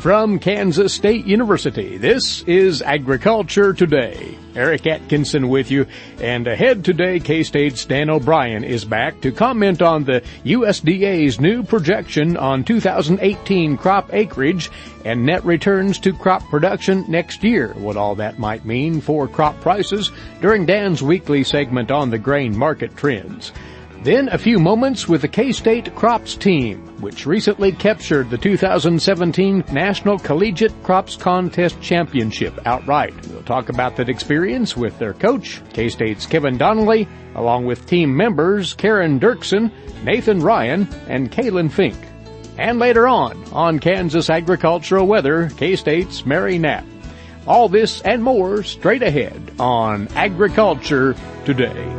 from Kansas State University, this is Agriculture Today. Eric Atkinson with you, and ahead today, K-State's Dan O'Brien is back to comment on the USDA's new projection on 2018 crop acreage and net returns to crop production next year, what all that might mean for crop prices during Dan's weekly segment on the grain market trends. Then a few moments with the K-State Crops team, which recently captured the 2017 National Collegiate Crops Contest Championship outright. We'll talk about that experience with their coach, K-State's Kevin Donnelly, along with team members Keren Duerksen, Nathan Ryan, and Kaylin Fink. And later on Kansas Agricultural Weather, K-State's Mary Knapp. All this and more straight ahead on Agriculture Today.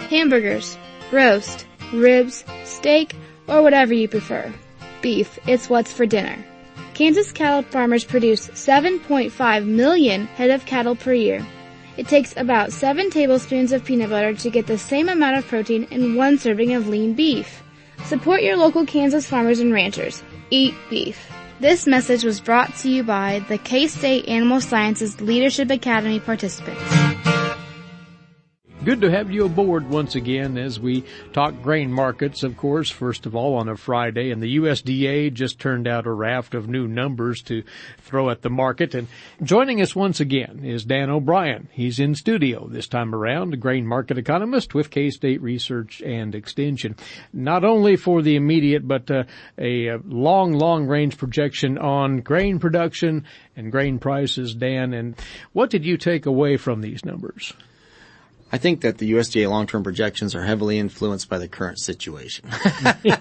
Hamburgers, roast, ribs, steak, or whatever you prefer. Beef, it's what's for dinner. Kansas cattle farmers produce 7.5 million head of cattle per year. It takes about 7 tablespoons of peanut butter to get the same amount of protein in 1 serving of lean beef. Support your local Kansas farmers and ranchers. Eat beef. This message was brought to you by the K-State Animal Sciences Leadership Academy participants. Good to have you aboard once again as we talk grain markets, of course, first of all on a Friday. And the USDA just turned out a raft of new numbers to throw at the market. And joining us once again is Dan O'Brien. He's in studio this time around, a grain market economist with K-State Research and Extension. Not only for the immediate, but a long range projection on grain production and grain prices, Dan. And what did you take away from these numbers? I think that the USDA long-term projections are heavily influenced by the current situation.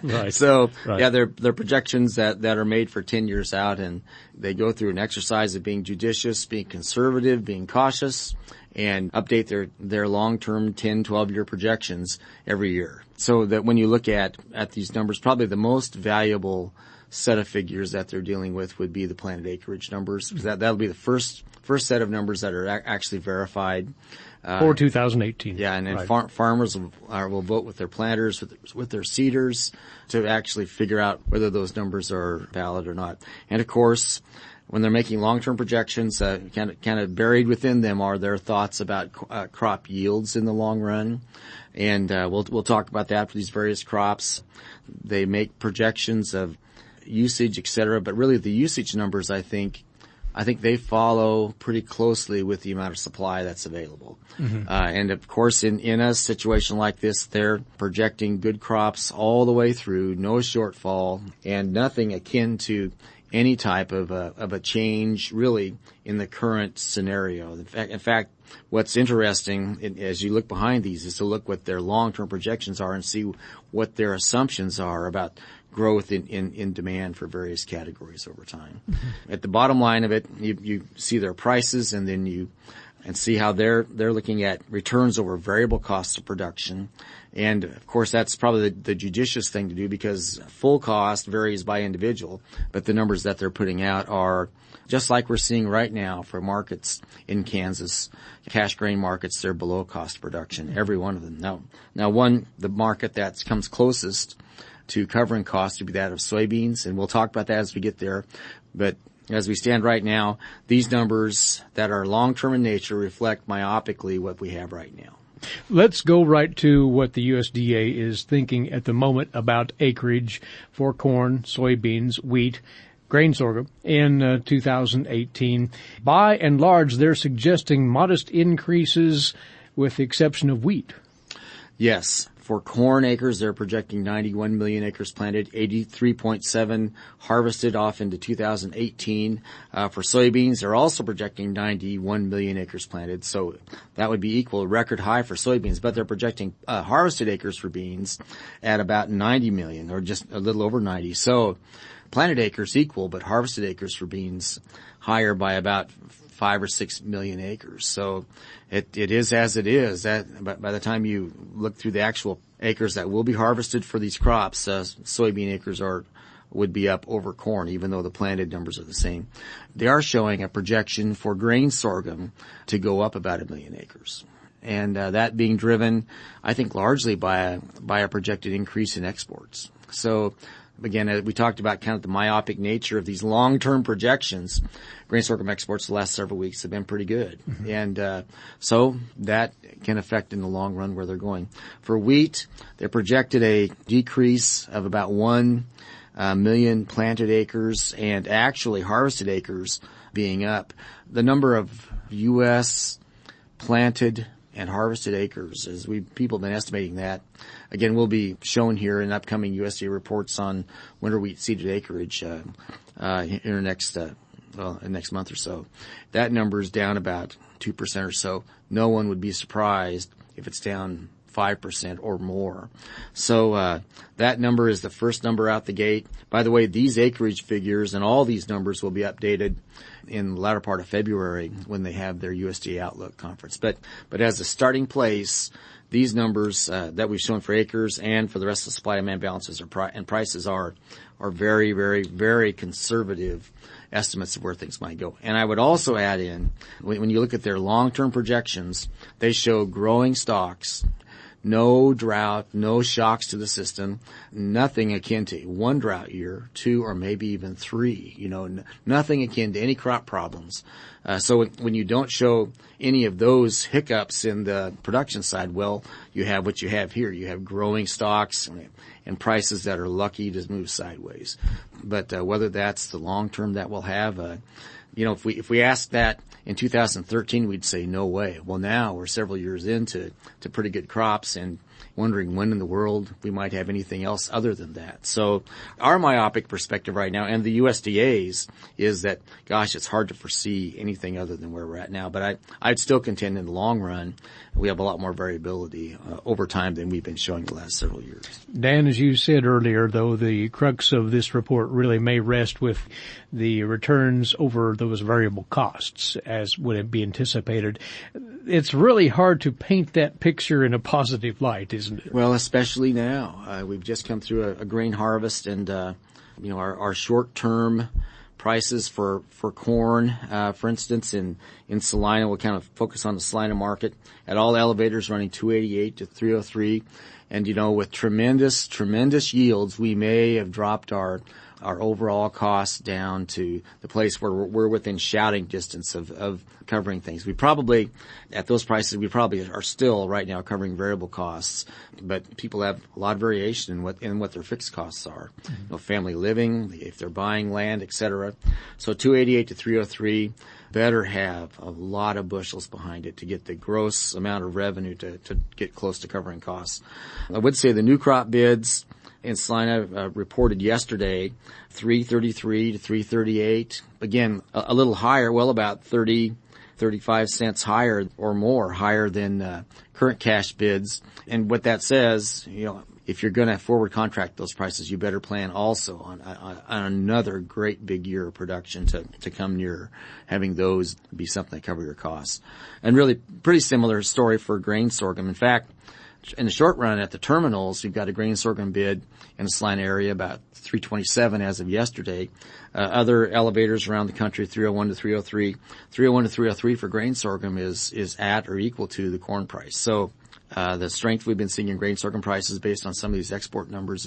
Right. So, right. Yeah, they're projections that are made for 10 years out, and they go through an exercise of being judicious, being conservative, being cautious, and update their long-term 10, 12-year projections every year. So that when you look at these numbers, probably the most valuable set of figures that they're dealing with would be the planted acreage numbers, because that'll be the first set of numbers that are actually verified. For 2018. Yeah, and then right. Farmers will vote with their planters, with their seeders, to actually figure out whether those numbers are valid or not. And of course, when they're making long-term projections, kind of buried within them are their thoughts about crop yields in the long run. And we'll talk about that for these various crops. They make projections of usage, et cetera, but really the usage numbers, I think they follow pretty closely with the amount of supply that's available. Mm-hmm. And of course, in a situation like this, they're projecting good crops all the way through, no shortfall, and nothing akin to any type of a change really in the current scenario. In fact, what's interesting as you look behind these is to look what their long-term projections are and see what their assumptions are about growth in demand for various categories over time. Mm-hmm. At the bottom line of it, you see their prices, and then and see how they're looking at returns over variable costs of production. And of course, that's probably the judicious thing to do, because full cost varies by individual, but the numbers that they're putting out are just like we're seeing right now for markets in Kansas, cash grain markets. They're below cost production, every one of them. Now the market that comes closest to covering costs would be that of soybeans, and we'll talk about that as we get there. But as we stand right now, these numbers that are long-term in nature reflect myopically what we have right now. Let's go right to what the USDA is thinking at the moment about acreage for corn, soybeans, wheat, grain sorghum in 2018. By and large, they're suggesting modest increases with the exception of wheat. Yes. For corn acres, they're projecting 91 million acres planted, 83.7 harvested off into 2018. For soybeans, they're also projecting 91 million acres planted, so that would be equal, a record high for soybeans. But they're projecting harvested acres for beans at about 90 million, or just a little over 90. So planted acres equal, but harvested acres for beans higher by about 5 or 6 million acres. So it is as it is. But by the time you look through the actual acres that will be harvested for these crops, soybean acres would be up over corn, even though the planted numbers are the same. They are showing a projection for grain sorghum to go up about 1 million acres. and that being driven, I think, largely by a projected increase in exports. So, again, we talked about kind of the myopic nature of these long-term projections. Grain sorghum exports the last several weeks have been pretty good. Mm-hmm. And so that can affect in the long run where they're going. For wheat, they projected a decrease of about 1 million planted acres and actually harvested acres being up. The number of U.S. planted and harvested acres, as people have been estimating that, again, will be shown here in upcoming USDA reports on winter wheat seeded acreage in the next month or so. That number is down about 2% or so. No one would be surprised if it's down 5% or more. So that number is the first number out the gate. By the way, these acreage figures and all these numbers will be updated in the latter part of February when they have their USDA Outlook conference. But as a starting place, these numbers that we've shown for acres and for the rest of the supply and demand balances and prices are very, very, very conservative estimates of where things might go. And I would also add in, when you look at their long-term projections, they show growing stocks, no drought, no shocks to the system, nothing akin to one drought year, 2 or maybe even 3, nothing akin to any crop problems. So when you don't show any of those hiccups in the production side, well, you have what you have here. You have growing stocks and prices that are lucky to move sideways. But whether that's the long term that we'll have, if we asked that in 2013, we'd say no way. Well, now we're several years into pretty good crops and wondering when in the world we might have anything else other than that. So our myopic perspective right now, and the USDA's, is that, gosh, it's hard to foresee anything other than where we're at now. But I'd still contend in the long run we have a lot more variability over time than we've been showing the last several years. Dan, as you said earlier, though, the crux of this report really may rest with the returns over those variable costs, as would be anticipated. It's really hard to paint that picture in a positive light, isn't it? Well, especially now. We've just come through a grain harvest, and our short-term prices for corn, for instance, in Salina, we'll kind of focus on the Salina market, at all elevators running 288 to 303. And, with tremendous yields, we may have dropped our overall costs down to the place where we're within shouting distance of covering things. We probably, at those prices, are still right now covering variable costs, but people have a lot of variation in what their fixed costs are. Mm-hmm. Family living, if they're buying land, etc. So 288 to 303 better have a lot of bushels behind it to get the gross amount of revenue to get close to covering costs. I would say the new crop bids in Salina reported yesterday, 333 to 338. Again, a little higher, well, about 35 cents higher or more, higher than current cash bids. And what that says, if you're going to forward contract those prices, you better plan also on another great big year of production to come near having those be something that cover your costs. And really pretty similar story for grain sorghum. In fact, in the short run at the terminals, you've got a grain sorghum bid in the Salina area about 327 as of yesterday. Other elevators around the country, 301 to 303. 301 to 303 for grain sorghum is at or equal to the corn price. So the strength we've been seeing in grain sorghum prices based on some of these export numbers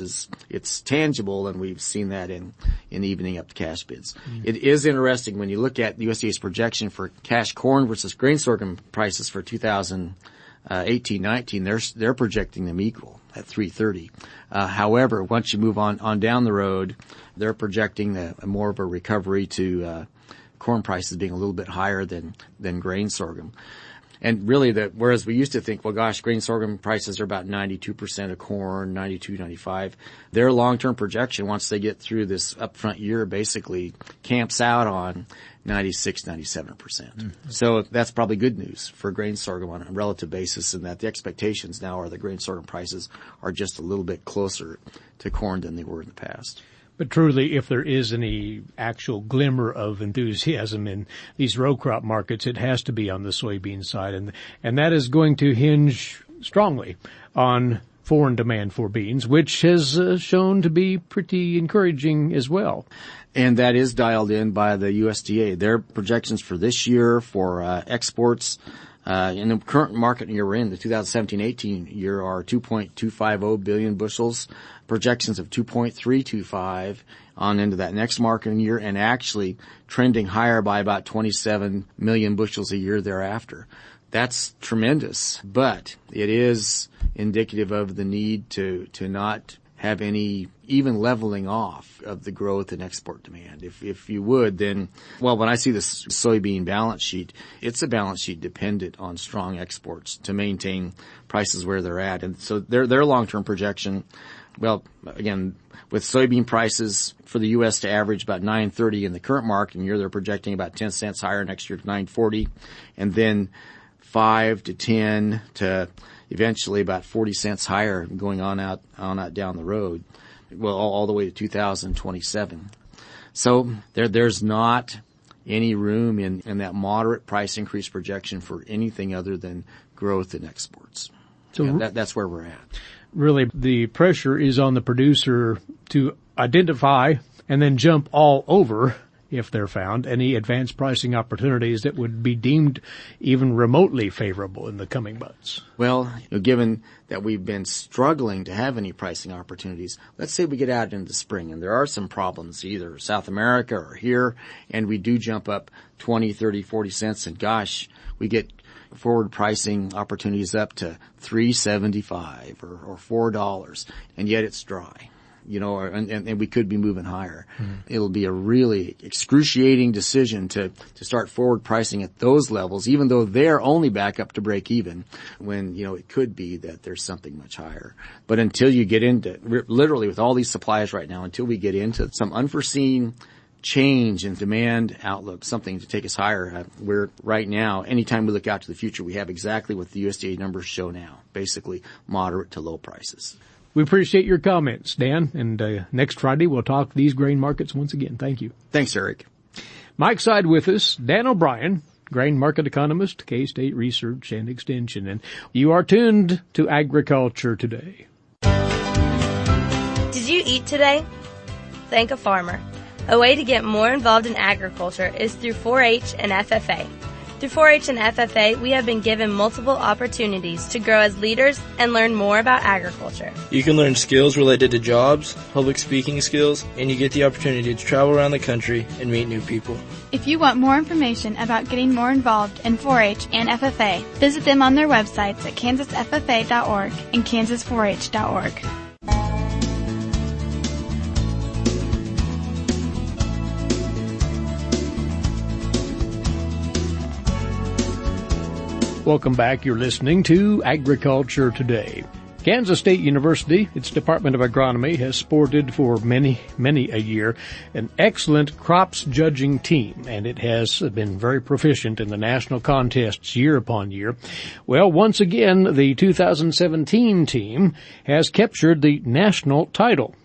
it's tangible, and we've seen that in evening up to cash bids. Mm-hmm. It is interesting when you look at the USDA's projection for cash corn versus grain sorghum prices for 2018-19, they're projecting them equal at 330. However, once you move on down the road, they're projecting more of a recovery to corn prices being a little bit higher than grain sorghum. And really, whereas we used to think, well, gosh, grain sorghum prices are about 92% of corn, 92, 95. Their long-term projection, once they get through this upfront year, basically camps out on 96, 97%. Mm-hmm. So that's probably good news for grain sorghum on a relative basis, in that the expectations now are that grain sorghum prices are just a little bit closer to corn than they were in the past. But truly, if there is any actual glimmer of enthusiasm in these row crop markets, it has to be on the soybean side. And that is going to hinge strongly on foreign demand for beans, which has shown to be pretty encouraging as well. And that is dialed in by the USDA. Their projections for this year for exports In the current market year we're in, the 2017-18 year, are 2.250 billion bushels, projections of 2.325 on into that next marketing year, and actually trending higher by about 27 million bushels a year thereafter. That's tremendous, but it is indicative of the need to not have any even leveling off of the growth in export demand. If you would, then, well, when I see this soybean balance sheet, it's a balance sheet dependent on strong exports to maintain prices where they're at. And so their long-term projection, well, again, with soybean prices for the U.S. to average about $9.30 in the current market year, they're projecting about 10 cents higher next year to $9.40, and then 5 to 10 to eventually about 40 cents higher going on out down the road, well, all the way to 2027. So there's not any room in that moderate price increase projection for anything other than growth in exports. So that's where we're at. Really, the pressure is on the producer to identify and then jump all over, if they're found, any advanced pricing opportunities that would be deemed even remotely favorable in the coming months. Well, given that we've been struggling to have any pricing opportunities, let's say we get out into the spring and there are some problems either South America or here, and we do jump up 20, 30, 40 cents, and gosh, we get forward pricing opportunities up to $3.75 or $4, and yet it's dry. And we could be moving higher. Mm-hmm. It'll be a really excruciating decision to start forward pricing at those levels, even though they're only back up to break even, when, it could be that there's something much higher. But until you get into, literally with all these supplies right now, until we get into some unforeseen change in demand outlook, something to take us higher, we're right now, anytime we look out to the future, we have exactly what the USDA numbers show now, basically moderate to low prices. We appreciate your comments, Dan, and next Friday we'll talk these grain markets once again. Thank you. Thanks, Eric. Mike side with us, Dan O'Brien, grain market economist, K-State Research and Extension, and you are tuned to Agriculture Today. Did you eat today? Thank a farmer. A way to get more involved in agriculture is through 4-H and FFA. Through 4-H and FFA, we have been given multiple opportunities to grow as leaders and learn more about agriculture. You can learn skills related to jobs, public speaking skills, and you get the opportunity to travel around the country and meet new people. If you want more information about getting more involved in 4-H and FFA, visit them on their websites at kansasffa.org and kansas4h.org. Welcome back. You're listening to Agriculture Today. Kansas State University, its Department of Agronomy, has sported for many a year an excellent crops judging team, and it has been very proficient in the national contests year upon year. Well, once again, the 2017 team has captured the national title.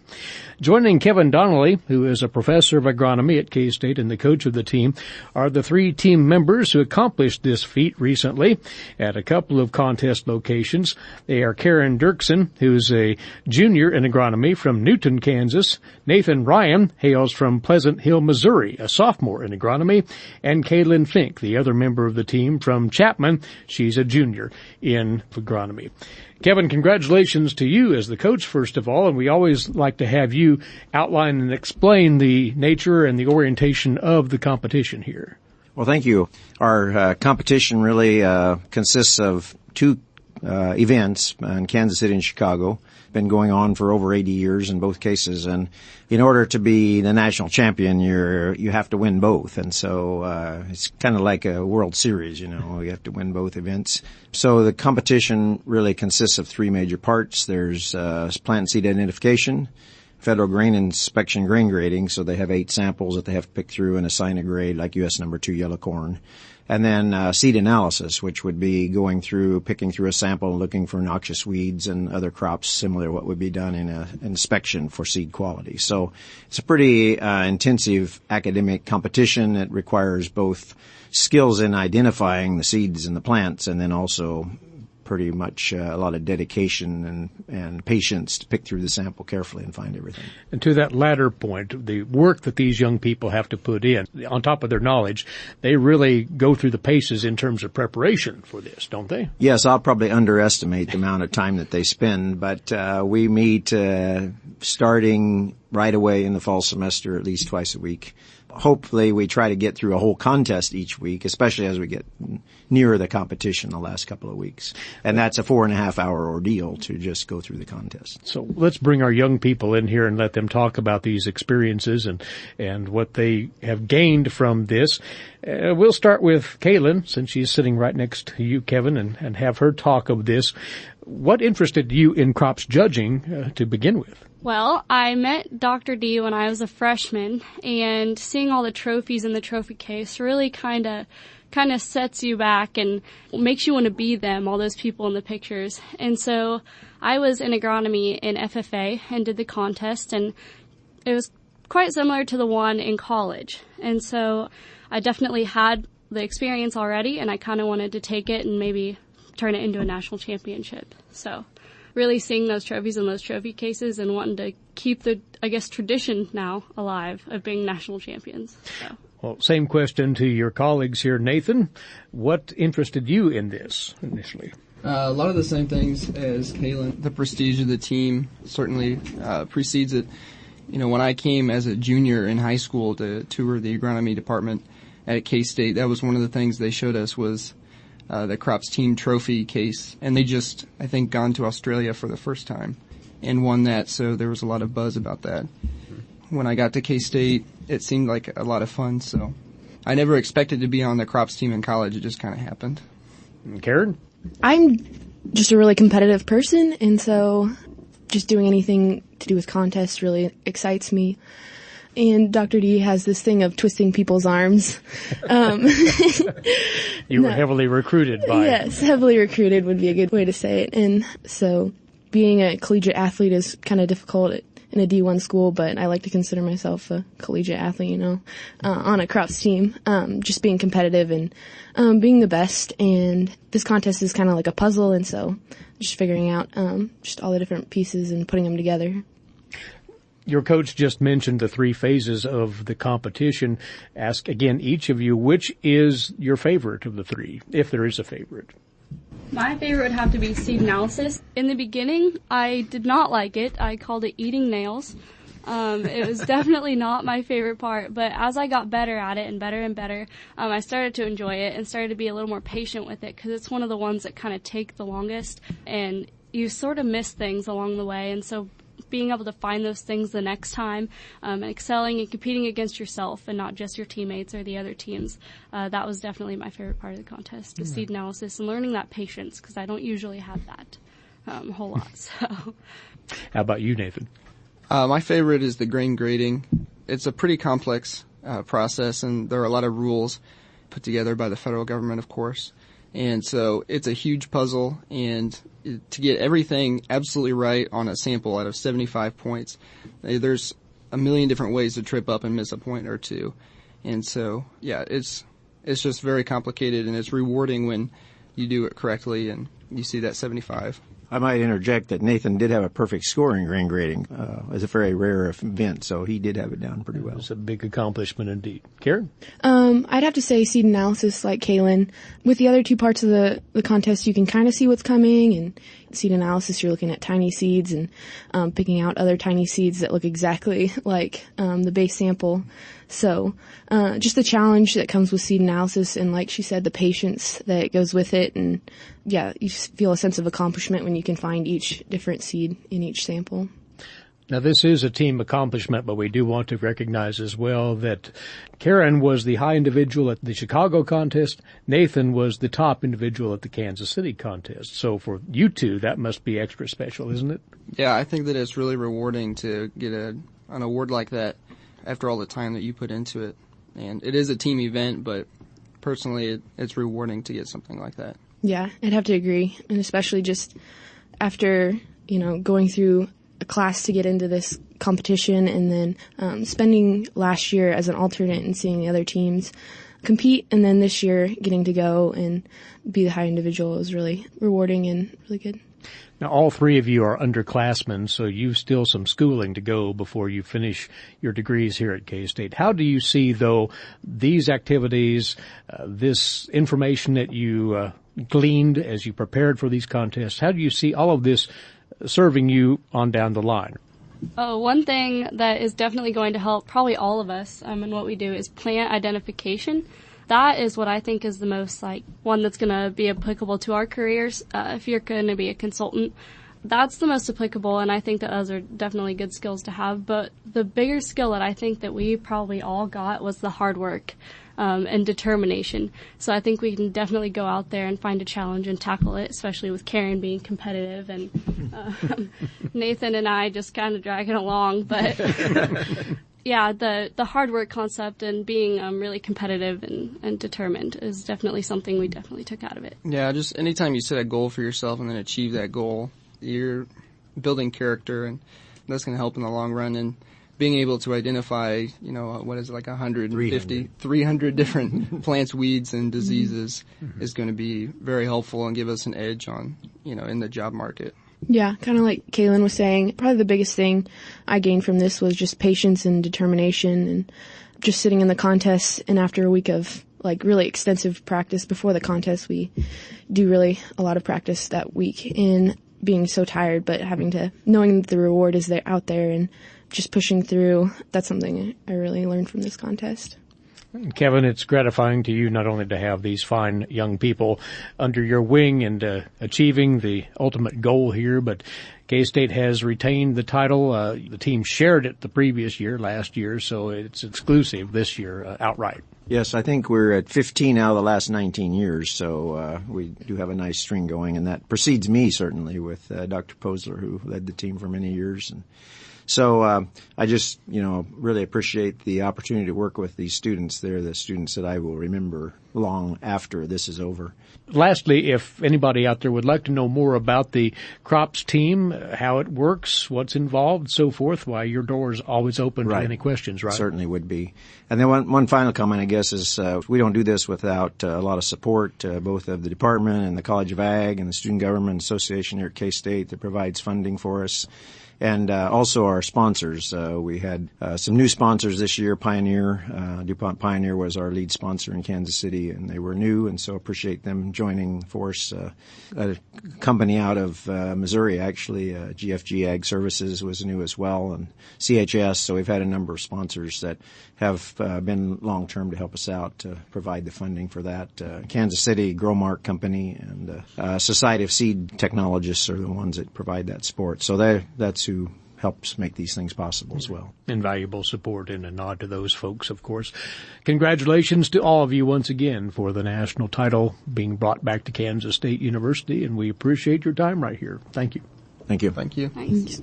Joining Kevin Donnelly, who is a professor of agronomy at K-State and the coach of the team, are the three team members who accomplished this feat recently at a couple of contest locations. They are Keren Duerksen, who's a junior in agronomy from Newton, Kansas. Nathan Ryan hails from Pleasant Hill, Missouri, a sophomore in agronomy. And Kaylin Fink, the other member of the team from Chapman. She's a junior in agronomy. Kevin, congratulations to you as the coach, first of all, and we always like to have you outline and explain the nature and the orientation of the competition here. Well, thank you. Our competition really consists of two events in Kansas City and Chicago. Been going on for over 80 years in both cases, and in order to be the national champion, you have to win both, and so it's kind of like a World Series, you have to win both events. So the competition really consists of three major parts. There's plant and seed identification, federal grain inspection grain grading, so they have 8 samples that they have to pick through and assign a grade, like US number 2 yellow corn. And then seed analysis, which would be going through, picking through a sample and looking for noxious weeds and other crops similar to what would be done in an inspection for seed quality. So it's a pretty intensive academic competition. It requires both skills in identifying the seeds and the plants, and then also pretty much a lot of dedication and patience to pick through the sample carefully and find everything. And to that latter point, the work that these young people have to put in, on top of their knowledge, they really go through the paces in terms of preparation for this, don't they? Yes, I'll probably underestimate the amount of time that they spend, but we meet starting right away in the fall semester at least twice a week. Hopefully we try to get through a whole contest each week, especially as we get nearer the competition the last couple of weeks. And that's a 4.5-hour ordeal to just go through the contest. So let's bring our young people in here and let them talk about these experiences and what they have gained from this. We'll start with Kaylin, since she's sitting right next to you, Kevin, and have her talk of this. What interested you in crops judging to begin with? Well, I met Dr. D when I was a freshman, and seeing all the trophies in the trophy case really kind of sets you back and makes you want to be them, all those people in the pictures. And so I was in agronomy in FFA and did the contest, and it was quite similar to the one in college. And so I definitely had the experience already, and I kind of wanted to take it and maybe turn it into a national championship. So really seeing those trophies in those trophy cases and wanting to keep the, tradition now alive of being national champions. So. Well, same question to your colleagues here. Nathan, what interested you in this initially? A lot of the same things as Kaylin. The prestige of the team certainly precedes it. When I came as a junior in high school to tour the agronomy department at K-State, that was one of the things they showed us was the crops team trophy case, and they just, I think, gone to Australia for the first time and won that, so there was a lot of buzz about that. When I got to K-State, it seemed like a lot of fun, so I never expected to be on the crops team in college. It just kind of happened. Karen? I'm just a really competitive person, and so just doing anything to do with contests really excites me. And Dr. D has this thing of twisting people's arms. You were heavily recruited by... Yes, heavily recruited would be a good way to say it. And so being a collegiate athlete is kind of difficult in a D1 school, but I like to consider myself a collegiate athlete, on a crops team. Just being competitive and being the best. And this contest is kind of like a puzzle, and so just figuring out just all the different pieces and putting them together. Your coach just mentioned the 3 phases of the competition. Ask again each of you, which is your favorite of the 3, if there is a favorite? My favorite would have to be seed analysis. In the beginning, I did not like it. I called it eating nails. It was definitely not my favorite part, but as I got better at it and better, I started to enjoy it and started to be a little more patient with it, because it's one of the ones that kind of take the longest, and you sort of miss things along the way, and so being able to find those things the next time, excelling and competing against yourself and not just your teammates or the other teams. That was definitely my favorite part of the contest, the seed analysis and learning that patience, because I don't usually have that a whole lot. So, how about you, Nathan? My favorite is the grain grading. It's a pretty complex process, and there are a lot of rules put together by the federal government, of course. And so it's a huge puzzle, and to get everything absolutely right on a sample out of 75 points, there's a million different ways to trip up and miss a point or two. And so, yeah, it's just very complicated, and it's rewarding when you do it correctly and you see that 75. I might interject that Nathan did have a perfect score in grain grading. It's a very rare event, so he did have it down pretty well. It's a big accomplishment indeed. Karen? I'd have to say seed analysis, like Kaylin. With the other 2 parts of the contest, you can kind of see what's coming, and seed analysis, you're looking at tiny seeds and picking out other tiny seeds that look exactly like the base sample. So just the challenge that comes with seed analysis, and like she said, the patience that goes with it, and yeah, you feel a sense of accomplishment when you can find each different seed in each sample. Now, this is a team accomplishment, but we do want to recognize as well that Keren was the high individual at the Chicago contest. Nathan was the top individual at the Kansas City contest. So for you two, that must be extra special, isn't it? Yeah, I think that it's really rewarding to get an award like that after all the time that you put into it. And it is a team event, but personally, it's rewarding to get something like that. Yeah, I'd have to agree. And especially just after, going through a class to get into this competition, and then spending last year as an alternate and seeing the other teams, compete. And then this year, getting to go and be the high individual was really rewarding and really good. Now, all three of you are underclassmen, so you've still some schooling to go before you finish your degrees here at K-State. How do you see, though, these activities, this information that you gleaned as you prepared for these contests, how do you see all of this serving you on down the line? Oh, one thing that is definitely going to help probably all of us in what we do is plant identification. That is what I think is the most one that's going to be applicable to our careers. If you're going to be a consultant, that's the most applicable, and I think that those are definitely good skills to have. But the bigger skill that I think that we probably all got was the hard work and determination. So I think we can definitely go out there and find a challenge and tackle it, especially with Keren being competitive and Nathan and I just kind of dragging along. But yeah, the hard work concept and being really competitive and determined is definitely something we definitely took out of it. Yeah, just anytime you set a goal for yourself and then achieve that goal, you're building character, and that's going to help in the long run. And being able to identify, 300 different plants, weeds, and diseases is going to be very helpful and give us an edge on, in the job market. Yeah, kind of like Kaylin was saying, probably the biggest thing I gained from this was just patience and determination, and just sitting in the contest, and after a week of really extensive practice before the contest, we do really a lot of practice that week in being so tired, but knowing that the reward is there out there and just pushing through. That's something I really learned from this contest. Kevin, it's gratifying to you not only to have these fine young people under your wing and achieving the ultimate goal here, but K-State has retained the title. The team shared it the previous year, last year, so it's exclusive this year outright. Yes, I think we're at 15 out of the last 19 years, so we do have a nice string going, and that precedes me, certainly, with Dr. Posler, who led the team for many years. And so I just, really appreciate the opportunity to work with these students. They're the students that I will remember long after this is over. Lastly, if anybody out there would like to know more about the crops team, how it works, what's involved, so forth, why your door is always open to any questions, right? Certainly would be. And then one final comment, I guess, is we don't do this without a lot of support, both of the department and the College of Ag and the Student Government Association here at K-State that provides funding for us. And also our sponsors. We had some new sponsors this year. Pioneer, DuPont Pioneer was our lead sponsor in Kansas City, and they were new, and so appreciate them joining the force. A company out of Missouri, actually, GFG Ag Services was new as well, and CHS. So we've had a number of sponsors that have been long-term to help us out to provide the funding for that. Kansas City Growmark Company and Society of Seed Technologists are the ones that provide that support. So that's who helps make these things possible as well. Invaluable support, and a nod to those folks, of course. Congratulations to all of you once again for the national title being brought back to Kansas State University, and we appreciate your time right here. Thank you. Thank you. Thank you. Thanks.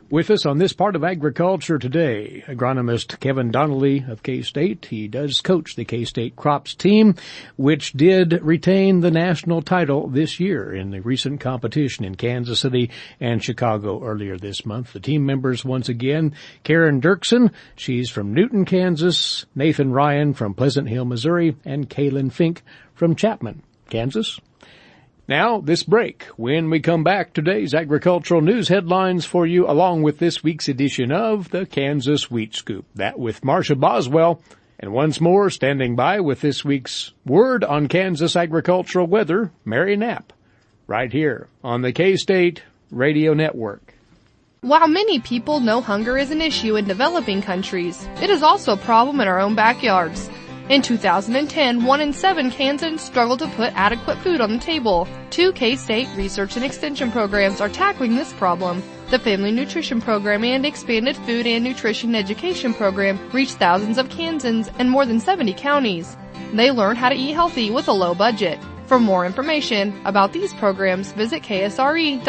With us on this part of Agriculture Today, agronomist Kevin Donnelly of K-State. He does coach the K-State Crops team, which did retain the national title this year in the recent competition in Kansas City and Chicago earlier this month. The team members once again, Keren Duerksen, she's from Newton, Kansas, Nathan Ryan from Pleasant Hill, Missouri, and Kaylin Fink from Chapman, Kansas. Now, this break. When we come back, today's agricultural news headlines for you, along with this week's edition of the Kansas Wheat Scoop. That with Marcia Boswell. And once more, standing by with this week's word on Kansas agricultural weather, Mary Knapp. Right here on the K-State Radio Network. While many people know hunger is an issue in developing countries, it is also a problem in our own backyards. In 2010, 1 in 7 Kansans struggled to put adequate food on the table. 2 K-State research and extension programs are tackling this problem. The Family Nutrition Program and Expanded Food and Nutrition Education Program reach thousands of Kansans in more than 70 counties. They learn how to eat healthy with a low budget. For more information about these programs, visit ksre.ksu.edu.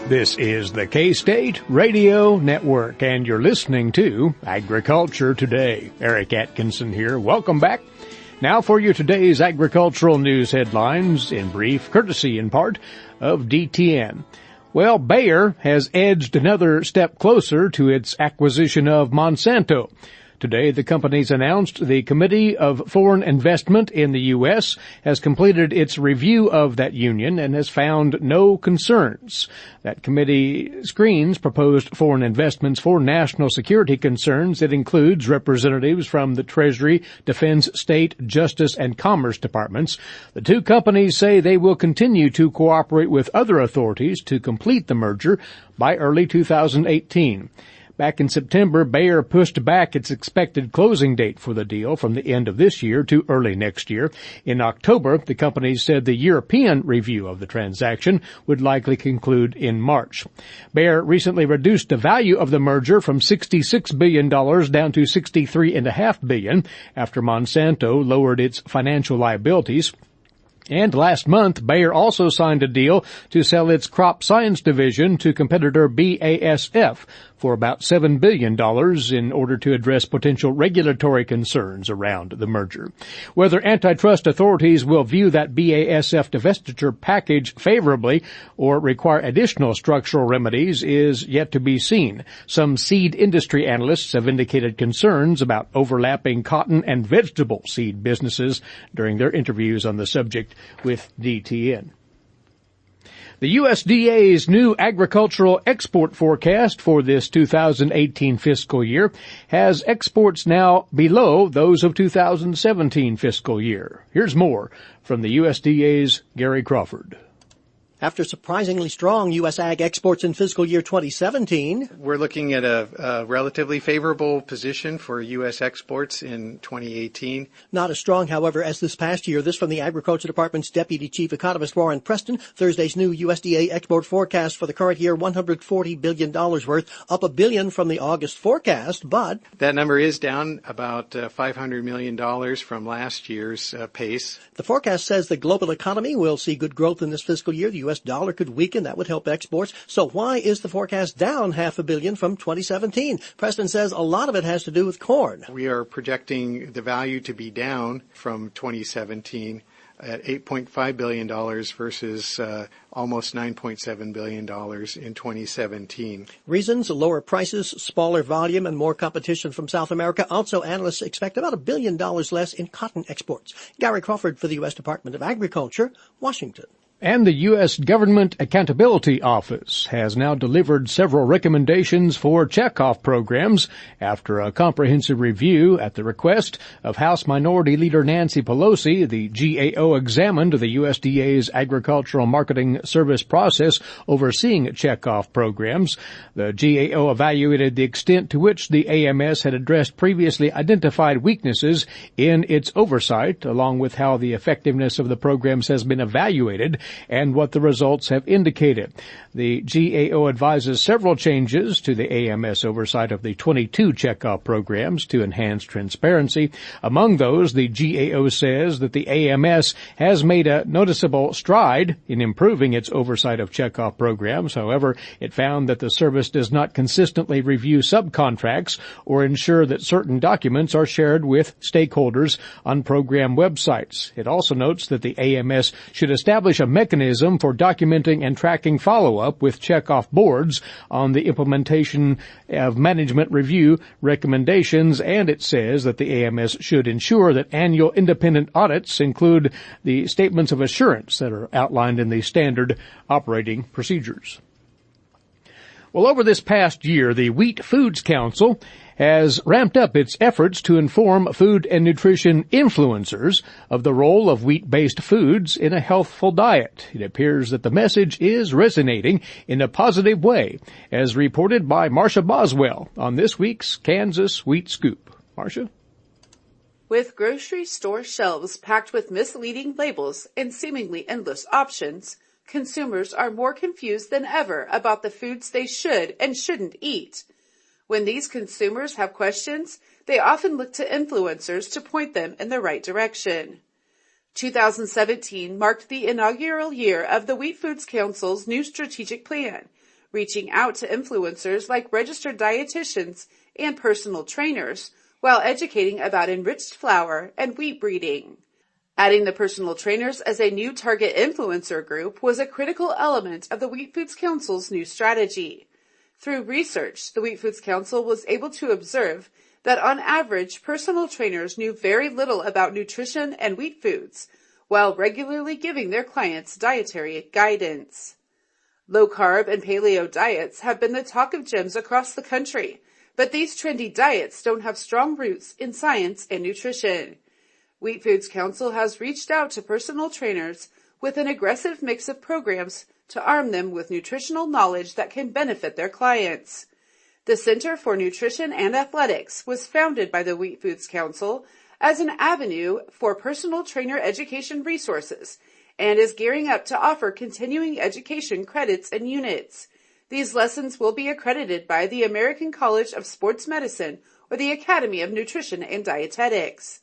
This is the K-State Radio Network, and you're listening to Agriculture Today. Eric Atkinson here. Welcome back. Now for you today's agricultural news headlines, in brief, courtesy in part of DTN. Well, Bayer has edged another step closer to its acquisition of Monsanto. Today, the companies announced the Committee of Foreign Investment in the U.S. has completed its review of that union and has found no concerns. That committee screens proposed foreign investments for national security concerns. It includes representatives from the Treasury, Defense, State, Justice, and Commerce departments. The two companies say they will continue to cooperate with other authorities to complete the merger by early 2018. Back in September, Bayer pushed back its expected closing date for the deal from the end of this year to early next year. In October, the companies said the European review of the transaction would likely conclude in March. Bayer recently reduced the value of the merger from $66 billion down to $63.5 billion after Monsanto lowered its financial liabilities. And last month, Bayer also signed a deal to sell its crop science division to competitor BASF for about $7 billion in order to address potential regulatory concerns around the merger. Whether antitrust authorities will view that BASF divestiture package favorably or require additional structural remedies is yet to be seen. Some seed industry analysts have indicated concerns about overlapping cotton and vegetable seed businesses during their interviews on the subject with DTN. The USDA's new agricultural export forecast for this 2018 fiscal year has exports now below those of 2017 fiscal year. Here's more from the USDA's Gary Crawford. After surprisingly strong U.S. ag exports in fiscal year 2017, we're looking at a relatively favorable position for U.S. exports in 2018. Not as strong, however, as this past year. This from the Agriculture Department's Deputy Chief Economist Warren Preston. Thursday's new USDA export forecast for the current year, $140 billion worth, up $1 billion from the August forecast, but that number is down about $500 million from last year's pace. The forecast says the global economy will see good growth in this fiscal year. The U.S. dollar could weaken. That would help exports. So why is the forecast down $500 million from 2017? Preston says a lot of it has to do with corn. We are projecting the value to be down from 2017 at $8.5 billion versus almost $9.7 billion in 2017. Reasons: lower prices, smaller volume, and more competition from South America. Also, analysts expect about $1 billion less in cotton exports. Gary Crawford for the U.S. Department of Agriculture, Washington. And the U.S. Government Accountability Office has now delivered several recommendations for checkoff programs after a comprehensive review at the request of House Minority Leader Nancy Pelosi. The GAO examined the USDA's agricultural marketing service process overseeing checkoff programs. The GAO evaluated the extent to which the AMS had addressed previously identified weaknesses in its oversight, along with how the effectiveness of the programs has been evaluated and what the results have indicated. The GAO advises several changes to the AMS oversight of the 22 checkoff programs to enhance transparency. Among those, the GAO says that the AMS has made a noticeable stride in improving its oversight of checkoff programs. However, it found that the service does not consistently review subcontracts or ensure that certain documents are shared with stakeholders on program websites. It also notes that the AMS should establish a mechanism for documenting and tracking follow-up with checkoff boards on the implementation of management review recommendations, and it says that the AMS should ensure that annual independent audits include the statements of assurance that are outlined in the standard operating procedures. Well, over this past year, the Wheat Foods Council has ramped up its efforts to inform food and nutrition influencers of the role of wheat-based foods in a healthful diet. It appears that the message is resonating in a positive way, as reported by Marcia Boswell on this week's Kansas Wheat Scoop. Marcia? With grocery store shelves packed with misleading labels and seemingly endless options, consumers are more confused than ever about the foods they should and shouldn't eat. When these consumers have questions, they often look to influencers to point them in the right direction. 2017 marked the inaugural year of the Wheat Foods Council's new strategic plan, reaching out to influencers like registered dietitians and personal trainers while educating about enriched flour and wheat breeding. Adding the personal trainers as a new target influencer group was a critical element of the Wheat Foods Council's new strategy. Through research, the Wheat Foods Council was able to observe that on average, personal trainers knew very little about nutrition and wheat foods, while regularly giving their clients dietary guidance. Low-carb and paleo diets have been the talk of gyms across the country, but these trendy diets don't have strong roots in science and nutrition. Wheat Foods Council has reached out to personal trainers with an aggressive mix of programs to arm them with nutritional knowledge that can benefit their clients. The Center for Nutrition and Athletics was founded by the Wheat Foods Council as an avenue for personal trainer education resources and is gearing up to offer continuing education credits and units. These lessons will be accredited by the American College of Sports Medicine or the Academy of Nutrition and Dietetics.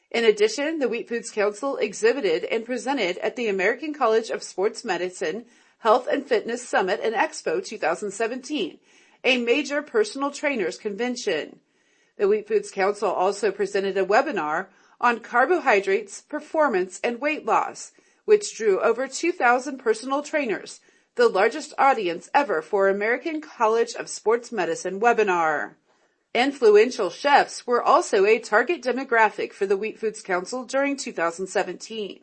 In addition, the Wheat Foods Council exhibited and presented at the American College of Sports Medicine Health and Fitness Summit and Expo 2017, a major personal trainers convention. The Wheat Foods Council also presented a webinar on carbohydrates, performance, and weight loss, which drew over 2,000 personal trainers, the largest audience ever for American College of Sports Medicine webinar. Influential chefs were also a target demographic for the Wheat Foods Council during 2017.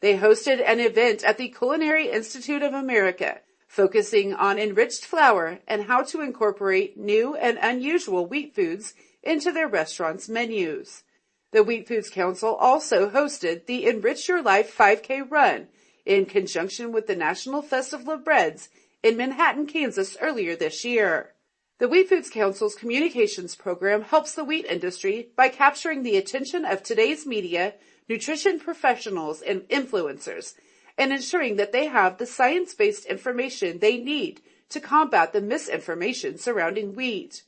They hosted an event at the Culinary Institute of America, focusing on enriched flour and how to incorporate new and unusual wheat foods into their restaurants' menus. The Wheat Foods Council also hosted the Enrich Your Life 5K Run in conjunction with the National Festival of Breads in Manhattan, Kansas earlier this year. The Wheat Foods Council's communications program helps the wheat industry by capturing the attention of today's media, nutrition professionals, and influencers, and ensuring that they have the science-based information they need to combat the misinformation surrounding wheat.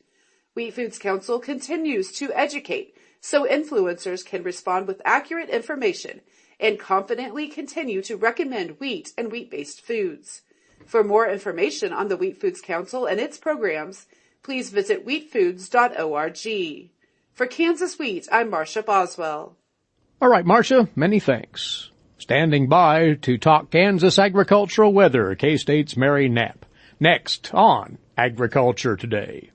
Wheat Foods Council continues to educate so influencers can respond with accurate information and confidently continue to recommend wheat and wheat-based foods. For more information on the Wheat Foods Council and its programs, please visit wheatfoods.org. For Kansas Wheat, I'm Marcia Boswell. All right, Marcia, many thanks. Standing by to talk Kansas agricultural weather, K-State's Mary Knapp. Next on Agriculture Today.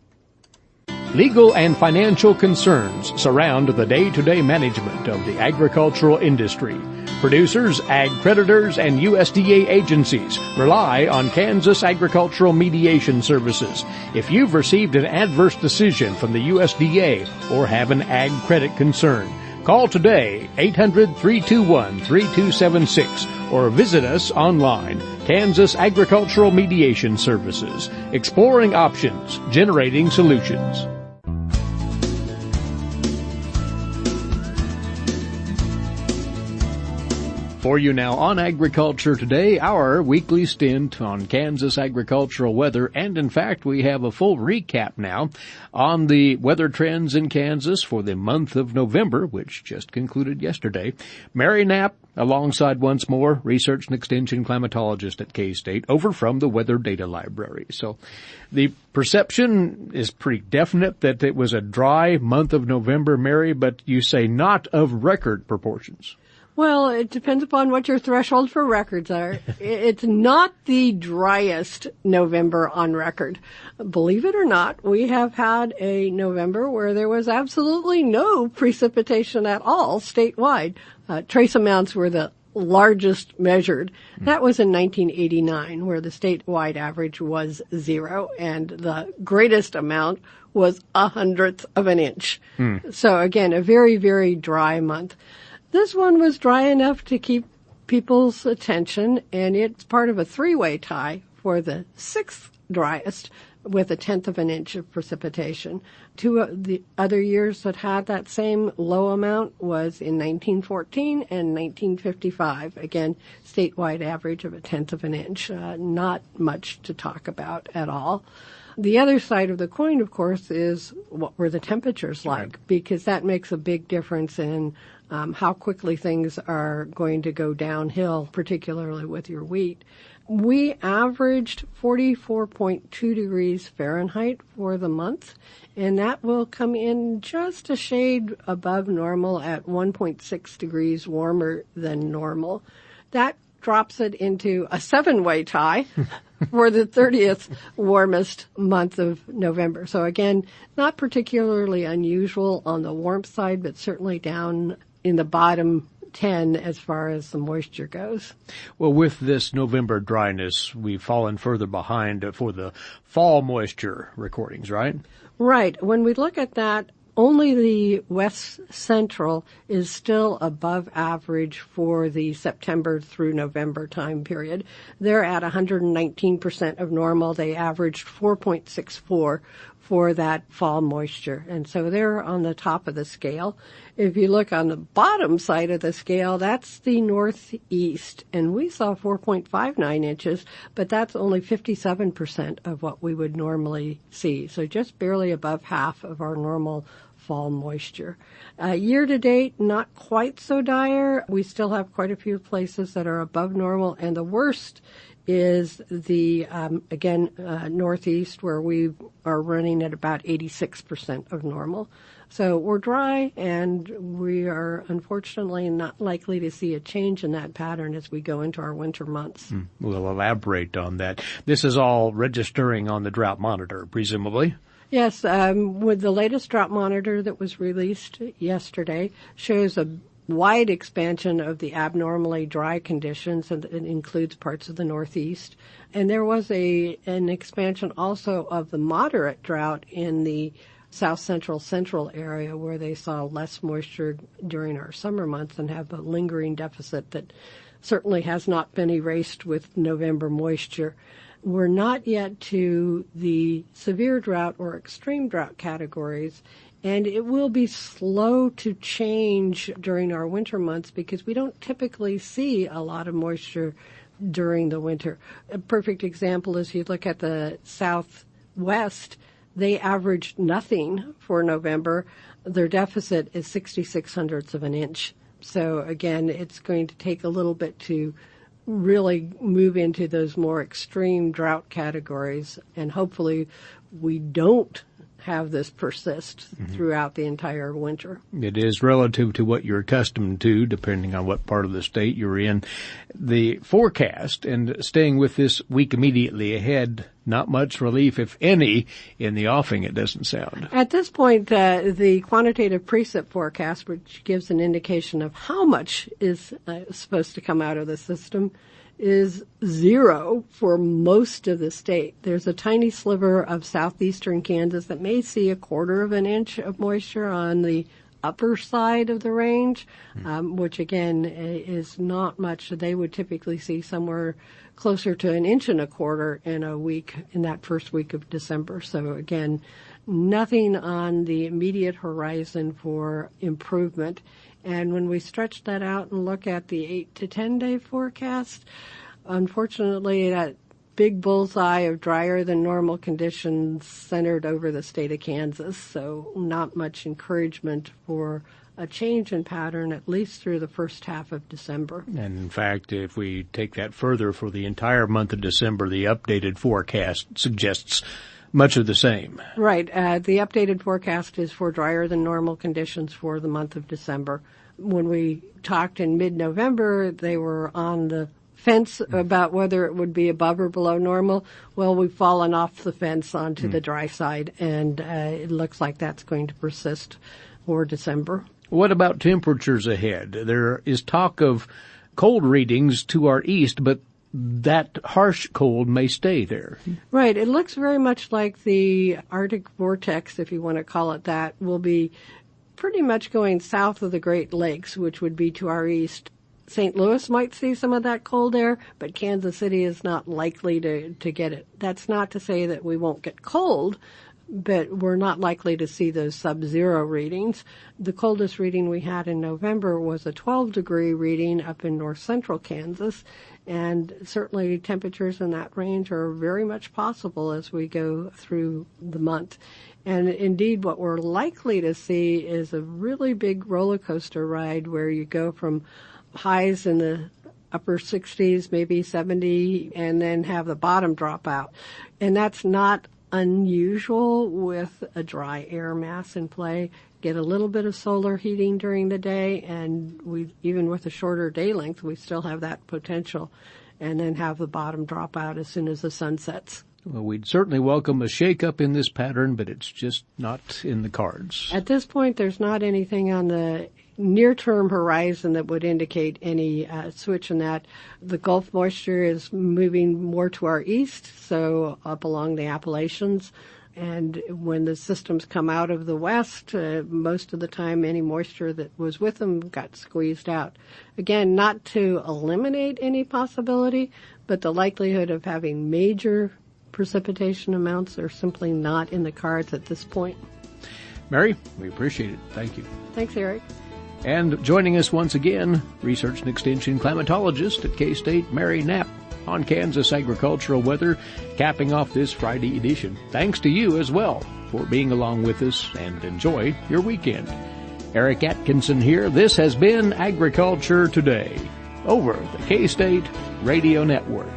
Legal and financial concerns surround the day-to-day management of the agricultural industry. Producers, ag creditors, and USDA agencies rely on Kansas agricultural mediation services. If you've received an adverse decision from the USDA or have an ag credit concern, call today, 800-321-3276, or visit us online, Kansas Agricultural Mediation Services, exploring options, generating solutions. For you now on Agriculture Today, our weekly stint on Kansas agricultural weather, and in fact we have a full recap now on the weather trends in Kansas for the month of November, which just concluded yesterday. Mary Knapp, alongside once more, research and extension climatologist at K-State, over from the Weather Data Library. So the perception is pretty definite that it was a dry month of November, Mary, but you say not of record proportions. Well, it depends upon what your threshold for records are. It's not the driest November on record. Believe it or not, we have had a November where there was absolutely no precipitation at all statewide. Trace amounts were the largest measured. That was in 1989, where the statewide average was 0, and the greatest amount was 1/100th of an inch. So again, a very, very dry month. This one was dry enough to keep people's attention, and it's part of a three-way tie for the 6th driest, with 1/10 of an inch of precipitation. Two of the other years that had that same low amount was in 1914 and 1955. Again, statewide average of 1/10 of an inch. Not much to talk about at all. The other side of the coin, of course, is what were the temperatures like, because that makes a big difference in how quickly things are going to go downhill, particularly with your wheat. We averaged 44.2 degrees Fahrenheit for the month, and that will come in just a shade above normal at 1.6 degrees warmer than normal. That drops it into a 7-way tie for the 30th warmest month of November. So again, not particularly unusual on the warmth side, but certainly down in the bottom 10 as far as the moisture goes. Well, with this November dryness, we've fallen further behind for the fall moisture recordings, right? Right. When we look at that, only the West Central is still above average for the September through November time period. They're at 119% of normal. They averaged 4.64 for that fall moisture. And so they're on the top of the scale. If you look on the bottom side of the scale, that's the Northeast. And we saw 4.59 inches, but that's only 57% of what we would normally see. So just barely above half of our normal fall moisture. Year to date, not quite so dire. We still have quite a few places that are above normal, and the worst is the, Northeast, where we are running at about 86% of normal. So we're dry, and we are unfortunately not likely to see a change in that pattern as we go into our winter months. We'll elaborate on that. This is all registering on the drought monitor, presumably. Yes, with the latest drought monitor that was released yesterday shows a wide expansion of the abnormally dry conditions, and it includes parts of the Northeast. And there was an expansion also of the moderate drought in the South Central area, where they saw less moisture during our summer months and have a lingering deficit that certainly has not been erased with November moisture. We're not yet to the severe drought or extreme drought categories, and it will be slow to change during our winter months because we don't typically see a lot of moisture during the winter. A perfect example is you look at the Southwest, they averaged nothing for November. Their deficit is 66/100ths of an inch. So again, it's going to take a little bit to really move into those more extreme drought categories, and hopefully we don't have this persist throughout the entire winter. It is relative to what you're accustomed to, depending on what part of the state you're in. The forecast, and staying with this week immediately ahead, not much relief, if any, in the offing, it doesn't sound. At this point, the quantitative precip forecast, which gives an indication of how much is supposed to come out of the system, is 0 for most of the state. There's a tiny sliver of southeastern Kansas that may see 1/4 of an inch of moisture on the upper side of the range, which again is not much. They would typically see somewhere closer to 1.25 inches in a week, in that first week of December. So again, nothing on the immediate horizon for improvement. And when we stretch that out and look at the 8 to 10 day forecast, unfortunately that big bullseye of drier than normal conditions centered over the state of Kansas. So not much encouragement for a change in pattern, at least through the first half of December. And in fact, if we take that further for the entire month of December, the updated forecast suggests much of the same. Right. The updated forecast is for drier than normal conditions for the month of December. When we talked in mid-November, they were on the fence about whether it would be above or below normal. Well, we've fallen off the fence onto the dry side, and it looks like that's going to persist for December. What about temperatures ahead? There is talk of cold readings to our east, but that harsh cold may stay there. Right. It looks very much like the Arctic vortex, if you want to call it that, will be pretty much going south of the Great Lakes, which would be to our east. St. Louis might see some of that cold air, but Kansas City is not likely to get it. That's not to say that we won't get cold, but we're not likely to see those sub-zero readings. The coldest reading we had in November was a 12-degree reading up in north central Kansas, And certainly temperatures in that range are very much possible as we go through the month. And indeed, what we're likely to see is a really big roller coaster ride where you go from highs in the upper 60s, maybe 70, and then have the bottom drop out. And that's not unusual with a dry air mass in play. Get a little bit of solar heating during the day, and we, even with a shorter day length, we still have that potential, and then have the bottom drop out as soon as the sun sets. Well, we'd certainly welcome a shake-up in this pattern, but it's just not in the cards. At this point, there's not anything on the near-term horizon that would indicate any switch in that. The Gulf moisture is moving more to our east, so up along the Appalachians. And when the systems come out of the west, most of the time any moisture that was with them got squeezed out. Again, not to eliminate any possibility, but the likelihood of having major precipitation amounts are simply not in the cards at this point. Mary, we appreciate it. Thank you. Thanks, Eric. And joining us once again, research and extension climatologist at K-State, Mary Knapp, on Kansas agricultural weather, capping off this Friday edition. Thanks to you as well for being along with us, and enjoy your weekend. Eric Atkinson here. This has been Agriculture Today over the K-State Radio Network.